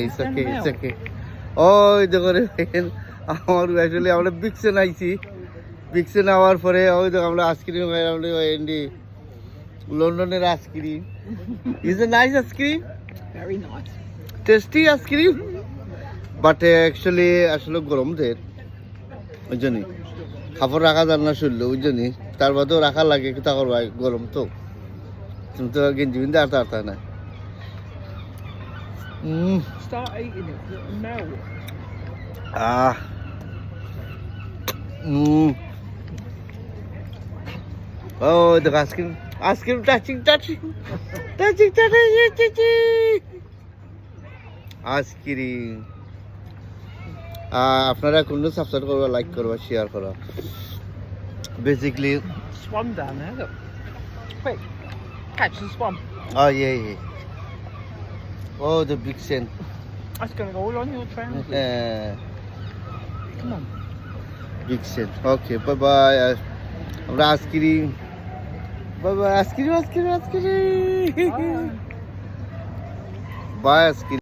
It's okay, it's okay. ওই দেখো রে আমার আসলে আমরা বিক্সেন আইছি, বিক্সেন আওয়ার পরে ওই দেখো আমরা আইসক্রিম আমরা এন্ডি লন্ডনের ice cream is a nice ice cream, Very nice. Tasty ice cream, but actually আসলে গরম দের ওই জন্যই কাপড় রাখা যান না শুনলো ওই জন্যই, তার বাদেও রাখা লাগে কি তা করবা গরম তো, তুমি তো গেঞ্জি বিন্দু আর তার না। Start eating it. It'll melt. Ah. Oh, the ice cream touching. Ice cream. আপনারা কোনো সাবস্ক্রাইব করবা, লাইক করবা, শেয়ার করবা। Basically, Swan down there. Look. Quick. Catch the swan. oh yeah. Oh, the big sen. That's going to go all on your trousers. Come on. Big sen. Okay, bye bye. আমরা ice cream, bye bye. Ice cream. Bye. Bye ice cream.